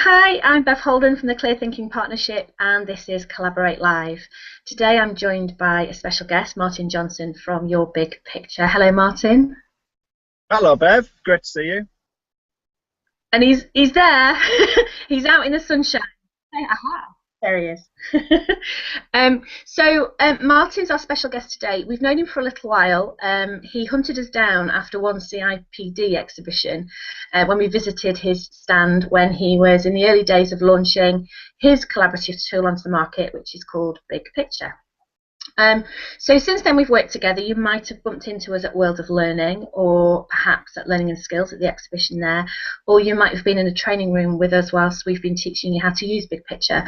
Hi, I'm Bev Holden from the Clear Thinking Partnership, and this is Collaborate Live. Today I'm joined by a special guest, Martin Johnson from Your Big Picture. Hello, Martin. Hello, Bev. Great to see you. And he's there. He's out in the sunshine. Aha, there he is. Martin's our special guest today. We've known him for a little while. He hunted us down after one CIPD exhibition when we visited his stand when he was in the early days of launching his collaborative tool onto the market, which is called Big Picture. So since then we've worked together. You might have bumped into us at World of Learning, or perhaps at Learning and Skills at the exhibition there, or you might have been in a training room with us whilst we've been teaching you how to use Big Picture.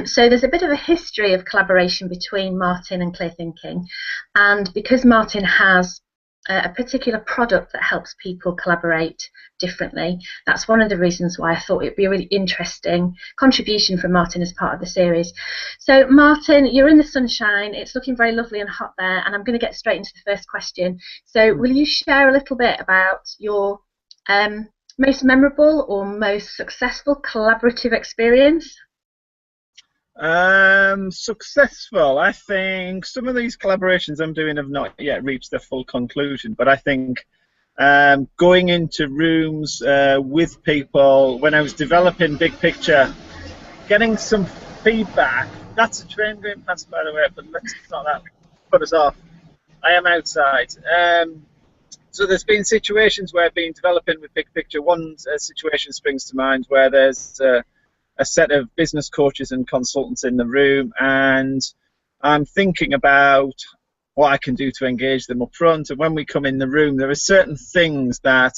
So there's a bit of a history of collaboration between Martin and Clear Thinking, and because Martin has a particular product that helps people collaborate differently, that's one of the reasons why I thought it'd be a really interesting contribution from Martin as part of the series. So Martin, you're in the sunshine, it's looking very lovely and hot there, and I'm going to get straight into the first question. So will you share a little bit about your most memorable or most successful collaborative experience? Successful. I think some of these collaborations I'm doing have not yet reached their full conclusion, but I think going into rooms with people when I was developing Big Picture, getting some feedback. That's a train going past, by the way, but let's not that put us off. I am outside. So there's been situations where I've been developing with Big Picture. One situation springs to mind where there's a set of business coaches and consultants in the room, and I'm thinking about what I can do to engage them up front. And when we come in the room, there are certain things that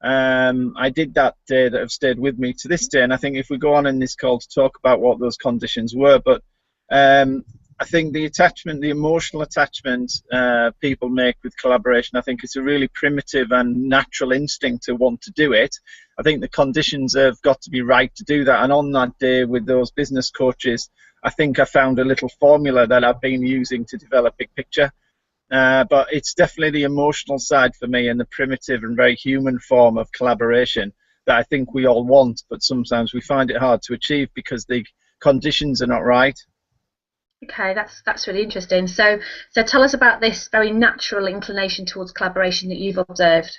I did that day that have stayed with me to this day. And I think if we go on in this call to talk about what those conditions were, but I think the attachment, the emotional attachment people make with collaboration, I think it's a really primitive and natural instinct to want to do it. I think the conditions have got to be right to do that. And on that day with those business coaches, I think I found a little formula that I've been using to develop Big Picture. But it's definitely the emotional side for me and the primitive and very human form of collaboration that I think we all want, but sometimes we find it hard to achieve because the conditions are not right. Okay, that's really interesting. So tell us about this very natural inclination towards collaboration that you've observed.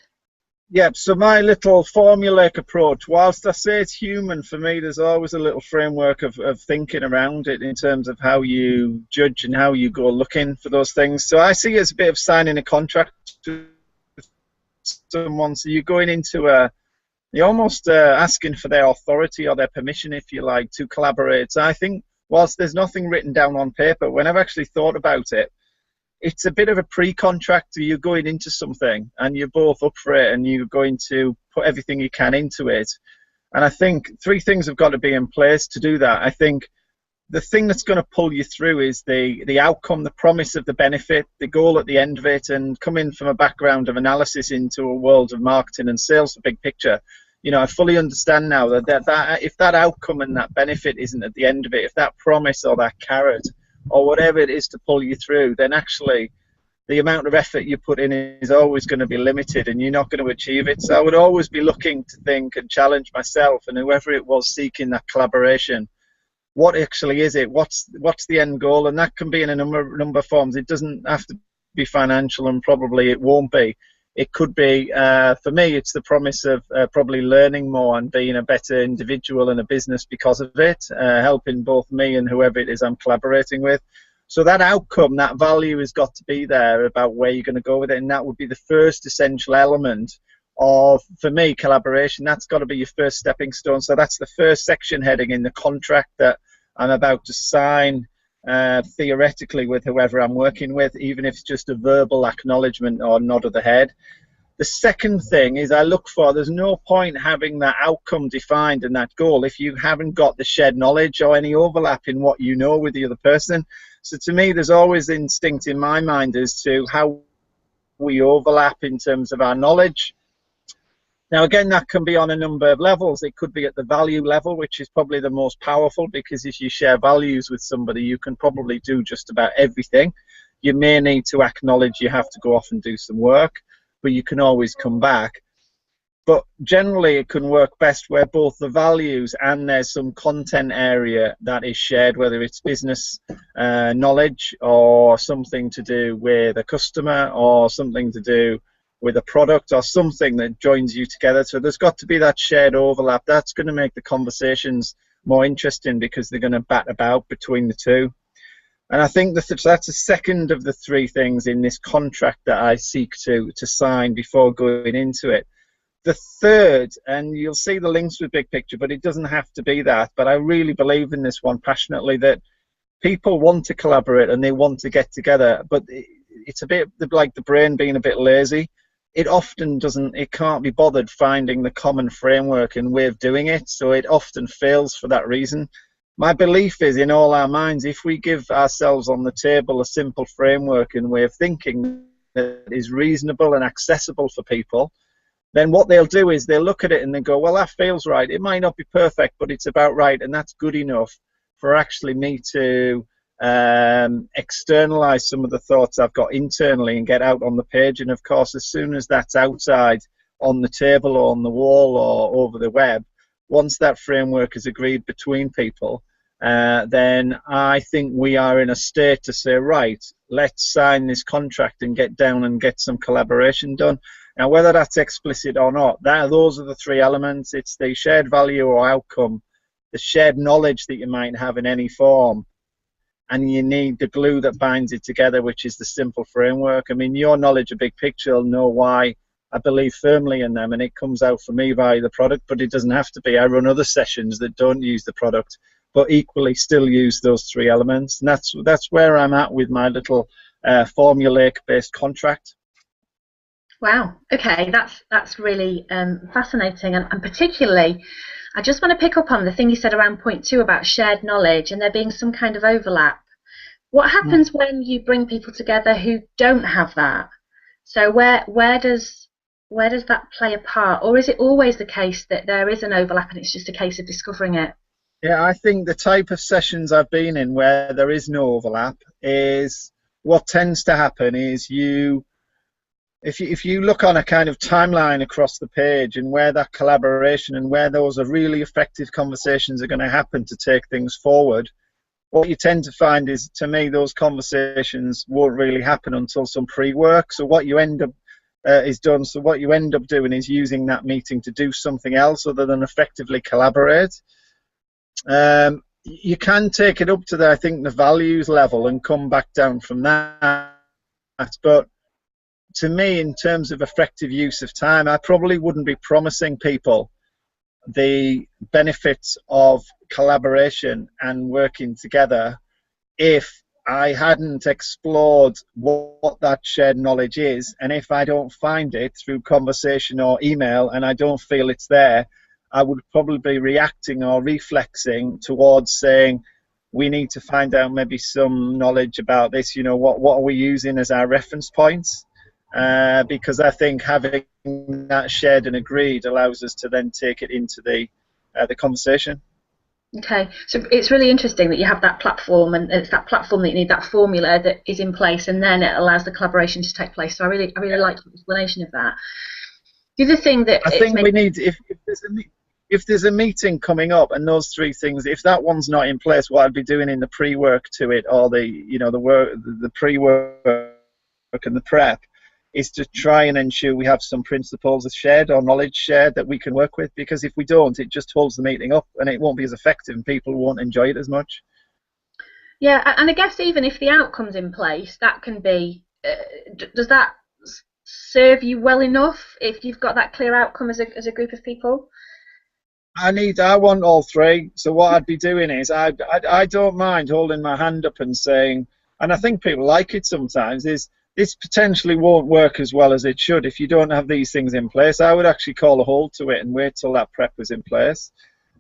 Yeah, so my little formulaic approach, whilst I say it's human, for me there's always a little framework of thinking around it in terms of how you judge and how you go looking for those things. So I see it as a bit of signing a contract with someone. So you're going into you're almost asking for their authority or their permission, if you like, to collaborate. So I think whilst there's nothing written down on paper, when I've actually thought about it, it's a bit of a pre-contract. You're going into something and you're both up for it and you're going to put everything you can into it. And I think three things have got to be in place to do that. I think the thing that's going to pull you through is the outcome, the promise of the benefit, the goal at the end of it. And coming from a background of analysis into a world of marketing and sales for Big Picture, you know, I fully understand now that if that outcome and that benefit isn't at the end of it, if that promise or that carrot or whatever it is to pull you through, then actually the amount of effort you put in is always going to be limited and you're not going to achieve it. So I would always be looking to think and challenge myself and whoever it was seeking that collaboration. What actually is it? What's the end goal? And that can be in a number of forms. It doesn't have to be financial, and probably it won't be. It could be, for me, it's the promise of probably learning more and being a better individual in a business because of it, helping both me and whoever it is I'm collaborating with. So that outcome, that value has got to be there about where you're going to go with it, and that would be the first essential element of, for me, collaboration. That's got to be your first stepping stone. So that's the first section heading in the contract that I'm about to sign, theoretically, with whoever I'm working with, even if it's just a verbal acknowledgement or nod of the head. The second thing is I look for, there's no point having that outcome defined and that goal if you haven't got the shared knowledge or any overlap in what you know with the other person. So to me, there's always instinct in my mind as to how we overlap in terms of our knowledge. Now, again, that can be on a number of levels. It could be at the value level, which is probably the most powerful, because if you share values with somebody, you can probably do just about everything. You may need to acknowledge you have to go off and do some work, but you can always come back. But generally it can work best where both the values and there's some content area that is shared, whether it's business knowledge or something to do with a customer or something to do with a product or something that joins you together. So there's got to be that shared overlap. That's going to make the conversations more interesting because they're going to bat about between the two. And I think that's the second of the three things in this contract that I seek to sign before going into it. The third, and you'll see the links with big picture, but it doesn't have to be that. But I really believe in this one passionately, that people want to collaborate and they want to get together, but it's a bit like the brain being a bit lazy. It often doesn't, it can't be bothered finding the common framework and way of doing it, so it often fails for that reason. My belief is in all our minds, if we give ourselves on the table a simple framework and way of thinking that is reasonable and accessible for people, then what they'll do is they'll look at it and they go, well, that feels right. It might not be perfect, but it's about right, and that's good enough for actually me to externalize some of the thoughts I've got internally and get out on the page. And of course, as soon as that's outside on the table or on the wall or over the web, once that framework is agreed between people, then I think we are in a state to say, right, let's sign this contract and get down and get some collaboration done. Now, whether that's explicit or not, those are the three elements. It's the shared value or outcome, the shared knowledge that you might have in any form, and you need the glue that binds it together, which is the simple framework. I mean, your knowledge of big picture will know why I believe firmly in them, and it comes out for me via the product, but it doesn't have to be. I run other sessions that don't use the product, but equally still use those three elements. And that's where I'm at with my little formulaic-based contract. Wow. Okay, that's really fascinating, and particularly, I just want to pick up on the thing you said around point 2 about shared knowledge and there being some kind of overlap. What happens when you bring people together who don't have that? So where does that play a part, or is it always the case that there is an overlap and it's just a case of discovering it? Yeah, I think the type of sessions I've been in where there is no overlap is what tends to happen is if you look on a kind of timeline across the page and where that collaboration and where those are really effective conversations are going to happen to take things forward, what you tend to find is, to me, those conversations won't really happen until some pre-work. So what you end up what you end up doing is using that meeting to do something else other than effectively collaborate. You can take it up to I think the values level and come back down from that, but to me, in terms of effective use of time, I probably wouldn't be promising people the benefits of collaboration and working together if I hadn't explored what that shared knowledge is. And if I don't find it through conversation or email and I don't feel it's there, I would probably be reacting or reflexing towards saying, we need to find out maybe some knowledge about this, what are we using as our reference points? Because I think having that shared and agreed allows us to then take it into the conversation. Okay, so it's really interesting that you have that platform, and it's that platform that you need, that formula that is in place, and then it allows the collaboration to take place. So I really like your explanation of that. The other thing that I think we need, if there's a meeting coming up and those three things, if that one's not in place, what I'd be doing in the pre-work to it, or the pre-work and the prep, is to try and ensure we have some principles shared or knowledge shared that we can work with, because if we don't, it just holds the meeting up and it won't be as effective and people won't enjoy it as much. Yeah, and I guess even if the outcome's in place, that can be, does that serve you well enough if you've got that clear outcome as a group of people? I want all three. So what I'd be doing is I don't mind holding my hand up and saying, and I think people like it sometimes, is this potentially won't work as well as it should if you don't have these things in place. I would actually call a halt to it and wait till that prep was in place.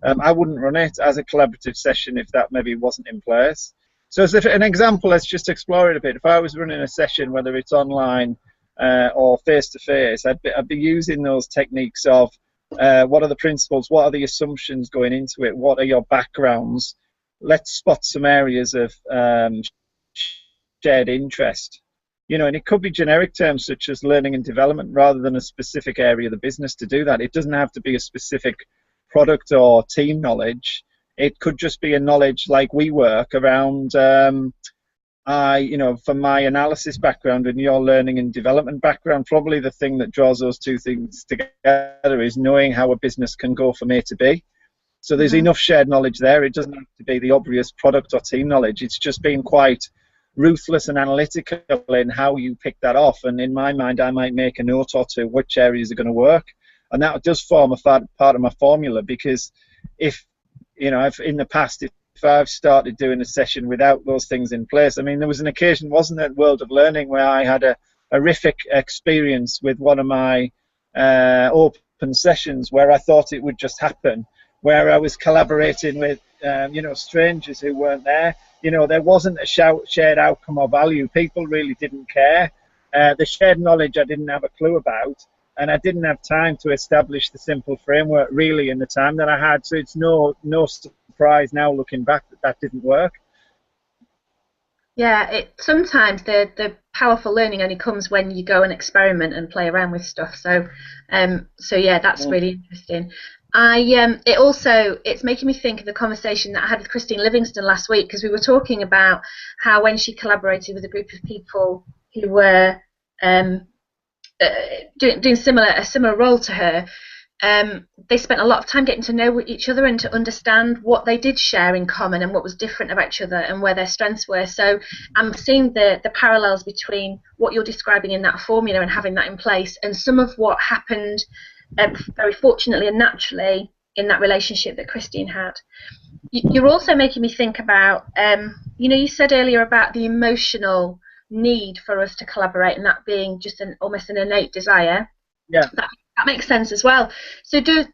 I wouldn't run it as a collaborative session if that maybe wasn't in place. So as an example, let's just explore it a bit. If I was running a session, whether it's online or face-to-face, I'd be using those techniques of what are the principles, what are the assumptions going into it, what are your backgrounds. Let's spot some areas of shared interest. and it could be generic terms such as learning and development rather than a specific area of the business to do that. It doesn't have to be a specific product or team knowledge. It could just be a knowledge like we work around, from my analysis background and your learning and development background, probably the thing that draws those two things together is knowing how a business can go from A to B. So there's enough shared knowledge there. It doesn't have to be the obvious product or team knowledge. It's just being quite ruthless and analytical in how you pick that off. And in my mind, I might make a note or two which areas are going to work. And that does form a part of my formula, because if in the past, if I've started doing a session without those things in place, I mean, there was an occasion, wasn't there, World of Learning, where I had a horrific experience with one of my open sessions where I thought it would just happen, where I was collaborating with, strangers who weren't there. There wasn't a shared outcome or value. People really didn't care. The shared knowledge I didn't have a clue about, and I didn't have time to establish the simple framework really in the time that I had. So it's no surprise now looking back that didn't work. Yeah, sometimes the powerful learning only comes when you go and experiment and play around with stuff. So yeah, that's really interesting. It's making me think of the conversation that I had with Christine Livingston last week, because we were talking about how when she collaborated with a group of people who were doing a similar role to her, they spent a lot of time getting to know each other and to understand what they did share in common and what was different about each other and where their strengths were. So I'm seeing the parallels between what you're describing in that formula and having that in place, and some of what happened very fortunately and naturally in that relationship that Christine had. You're also making me think about, you said earlier about the emotional need for us to collaborate, and that being just almost an innate desire. Yeah. That makes sense as well. So does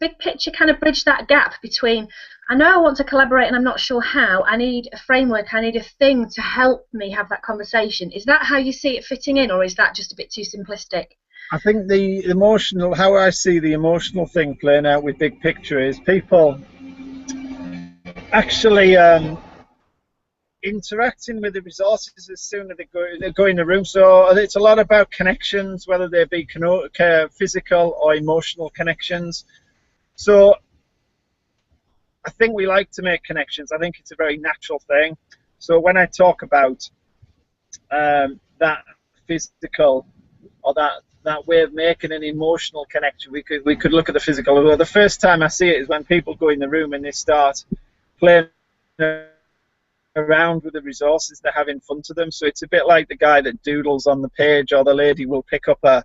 Big Picture kind of bridge that gap between, I know I want to collaborate and I'm not sure how, I need a framework, I need a thing to help me have that conversation? Is that how you see it fitting in, or is that just a bit too simplistic? I think how I see the emotional thing playing out with Big Picture is people actually interacting with the resources as soon as they go in the room. So it's a lot about connections, whether they be physical or emotional connections. So I think we like to make connections. I think it's a very natural thing. So when I talk about that physical or that way of making an emotional connection, we could look at the physical. Although the first time I see it is when people go in the room and they start playing around with the resources they have in front of them. So it's a bit like the guy that doodles on the page, or the lady will pick up a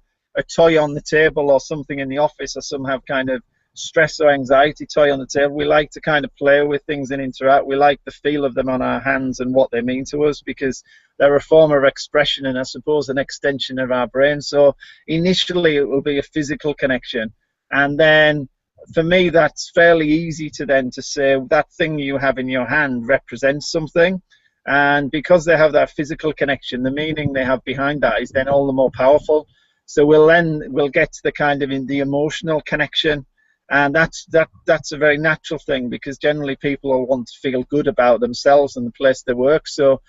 toy on the table or something in the office, or some have kind of stress or anxiety toy on the table. We like to kind of play with things and interact. We like the feel of them on our hands and what they mean to us, because they're a form of expression and I suppose an extension of our brain. So initially it will be a physical connection, and then for me that's fairly easy to say that thing you have in your hand represents something, and because they have that physical connection, the meaning they have behind that is then all the more powerful. So we'll get to the kind of the emotional connection, and that's a very natural thing, because generally people will want to feel good about themselves and the place they work. So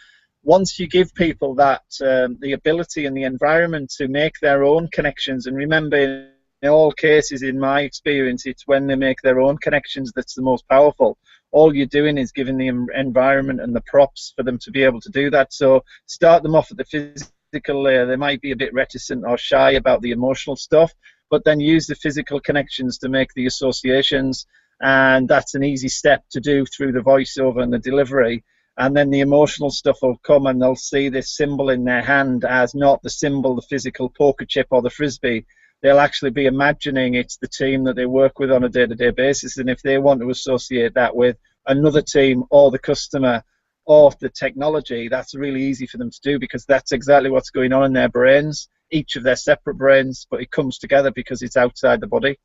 once you give people that the ability and the environment to make their own connections, and remember, in all cases, in my experience, it's when they make their own connections that's the most powerful. All you're doing is giving the environment and the props for them to be able to do that. So start them off at the physical layer. They might be a bit reticent or shy about the emotional stuff, but then use the physical connections to make the associations, and that's an easy step to do through the voiceover and the delivery. And then the emotional stuff will come, and they'll see this symbol in their hand as not the symbol, the physical poker chip or the frisbee. They'll actually be imagining it's the team that they work with on a day-to-day basis, and if they want to associate that with another team or the customer or the technology, that's really easy for them to do, because that's exactly what's going on in their brains, each of their separate brains, but it comes together because it's outside the body.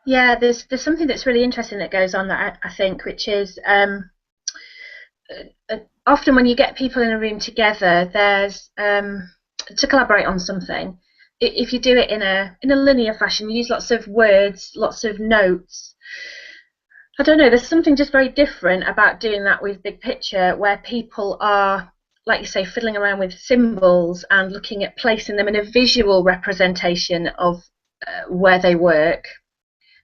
Yeah, there's something that's really interesting that goes on that I think, which is often when you get people in a room together, there's to collaborate on something. If you do it in a linear fashion, you use lots of words, lots of notes. I don't know, there's something just very different about doing that with Big Picture, where people are like you say, fiddling around with symbols and looking at placing them in a visual representation of where they work,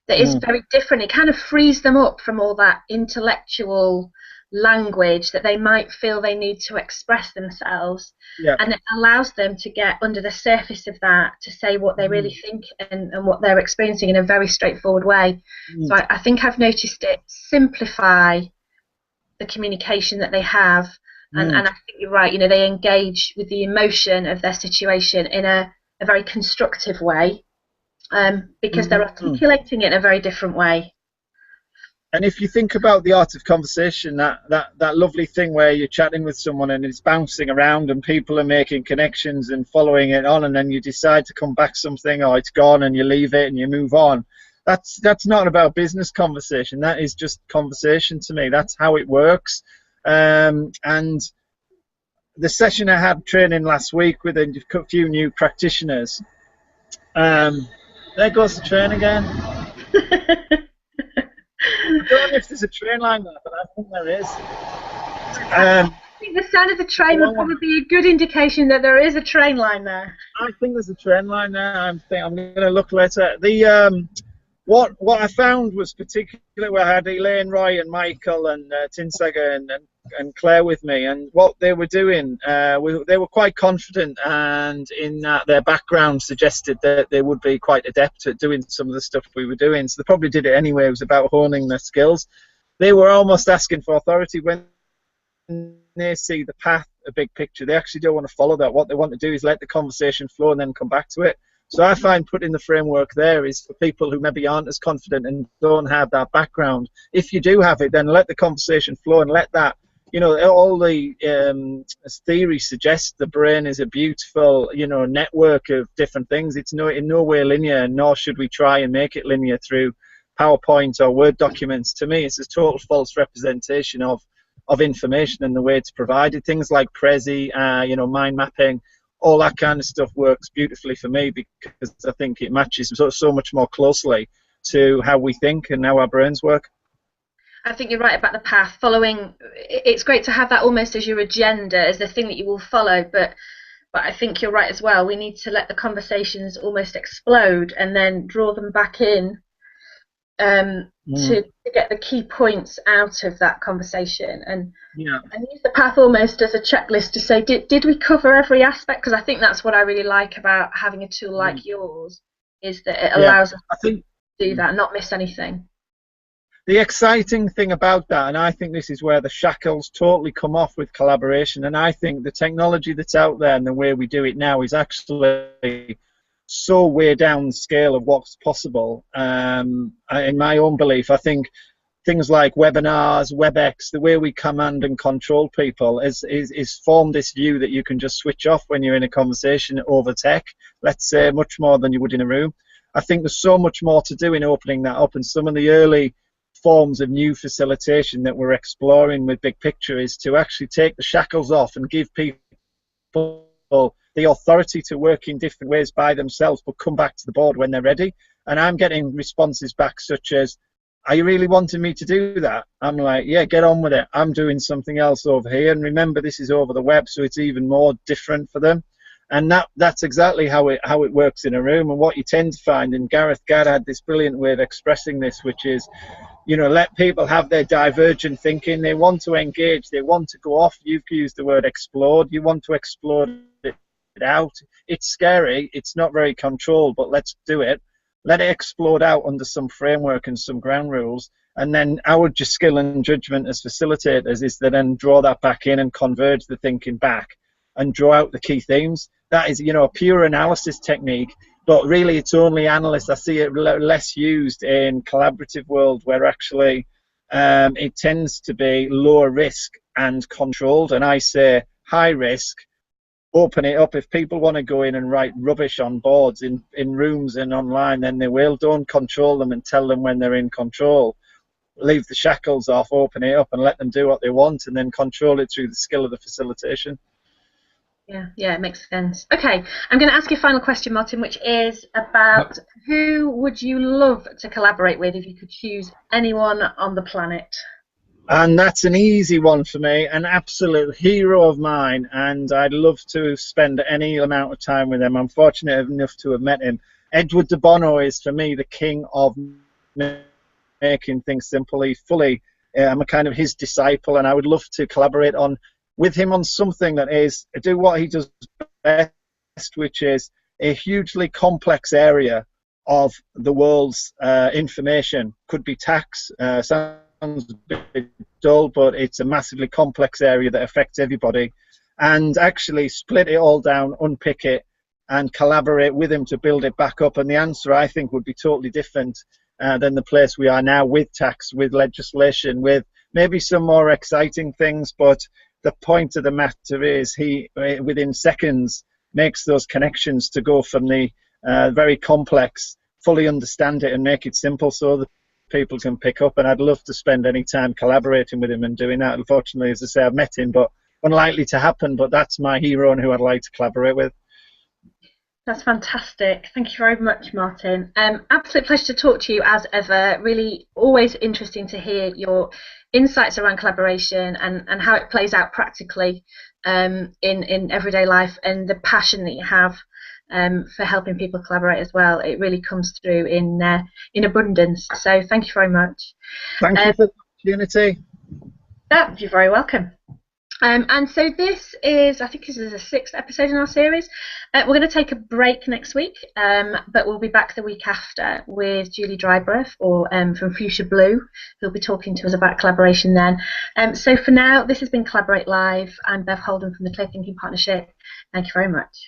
that is very different. It kind of frees them up from all that intellectual language that they might feel they need to express themselves, and it allows them to get under the surface of that, to say what they really think and what they're experiencing in a very straightforward way. So I think I've noticed it simplify the communication that they have, and I think you're right, they engage with the emotion of their situation in a very constructive way, because they're articulating it in a very different way. And if you think about the art of conversation, that lovely thing where you're chatting with someone and it's bouncing around and people are making connections and following it on, and then you decide to come back something, or it's gone, and you leave it and you move on. That's not about business conversation. That is just conversation to me. That's how it works. And the session I had training last week with a few new practitioners. There goes the train again. I don't know if there's a train line there, but I think there is. I think the sound of the train would probably be a good indication that there is a train line there. I think there's a train line there. I'm going to look later. What I found was particularly where I had Elaine, Roy, and Michael, and Tinsager and Claire with me, and what they were doing, they were quite confident, and in their background suggested that they would be quite adept at doing some of the stuff we were doing, so they probably did it anyway. It was about honing their skills. They were almost asking for authority when they see the path, a big picture. They actually don't want to follow that. What they want to do is let the conversation flow and then come back to it. So I find putting the framework there is for people who maybe aren't as confident and don't have that background. If you do have it, then let the conversation flow and let that, all the theory suggests the brain is a beautiful, network of different things. It's in no way linear, nor should we try and make it linear through PowerPoint or Word documents. To me, it's a total false representation of information and the way it's provided. Things like Prezi, mind mapping, all that kind of stuff works beautifully for me, because I think it matches so much more closely to how we think and how our brains work. I think you're right about the path. Following, it's great to have that almost as your agenda, as the thing that you will follow, but I think you're right as well. We need to let the conversations almost explode and then draw them back in to get the key points out of that conversation, and use the path almost as a checklist to say, did we cover every aspect? Because I think that's what I really like about having a tool like yours, is that it allows us to do that, not miss anything. The exciting thing about that, and I think this is where the shackles totally come off with collaboration, and I think the technology that's out there and the way we do it now is actually so way down the scale of what's possible. In my own belief, I think things like webinars, WebEx, the way we command and control people is formed this view that you can just switch off when you're in a conversation over tech, let's say, much more than you would in a room. I think there's so much more to do in opening that up, and some of the early forms of new facilitation that we're exploring with Big Picture is to actually take the shackles off and give people the authority to work in different ways by themselves, but come back to the board when they're ready. And I'm getting responses back such as, are you really wanting me to do that? I'm like, yeah, get on with it. I'm doing something else over here. And remember, this is over the web, so it's even more different for them. And that's exactly how it works in a room. And what you tend to find, and Gareth Gadd had this brilliant way of expressing this, which is, let people have their divergent thinking. They want to engage. They want to go off. You've used the word explode. You want to explode it out. It's scary. It's not very controlled, but let's do it. Let it explode out under some framework and some ground rules. And then our skill and judgment as facilitators is to then draw that back in and converge the thinking back and draw out the key themes. That is, a pure analysis technique, but really it's only analysts. I see it less used in collaborative world, where actually it tends to be lower risk and controlled. And I say high risk, open it up. If people want to go in and write rubbish on boards in rooms and online, then they will. Don't control them and tell them when they're in control. Leave the shackles off, open it up and let them do what they want, and then control it through the skill of the facilitation. Yeah, it makes sense. Okay, I'm going to ask you a final question, Martin, which is about who would you love to collaborate with if you could choose anyone on the planet? And that's an easy one for me, an absolute hero of mine, and I'd love to spend any amount of time with him. I'm fortunate enough to have met him. Edward de Bono is, for me, the king of making things simple. He fully, I'm a kind of his disciple, and I would love to collaborate on with him on something that is do what he does best, which is a hugely complex area of the world's information. Could be tax. Sounds a bit dull, but it's a massively complex area that affects everybody. And actually split it all down, unpick it, and collaborate with him to build it back up. And the answer, I think, would be totally different than the place we are now, with tax, with legislation, with maybe some more exciting things. But the point of the matter is he, within seconds, makes those connections to go from the very complex, fully understand it and make it simple so that people can pick up. And I'd love to spend any time collaborating with him and doing that. Unfortunately, as I say, I've met him, but unlikely to happen. But that's my hero and who I'd like to collaborate with. That's fantastic. Thank you very much, Martin. Absolute pleasure to talk to you as ever. Really always interesting to hear your insights around collaboration and how it plays out practically in everyday life, and the passion that you have for helping people collaborate as well. It really comes through in abundance. So thank you very much. Thank you for the opportunity. You're very welcome. And so this is, I think this is the 6th episode in our series. We're going to take a break next week, but we'll be back the week after with Julie Drybreath from Fuchsia Blue, who'll be talking to us about collaboration then. So for now, this has been Collaborate Live. I'm Bev Holden from the Clear Thinking Partnership. Thank you very much.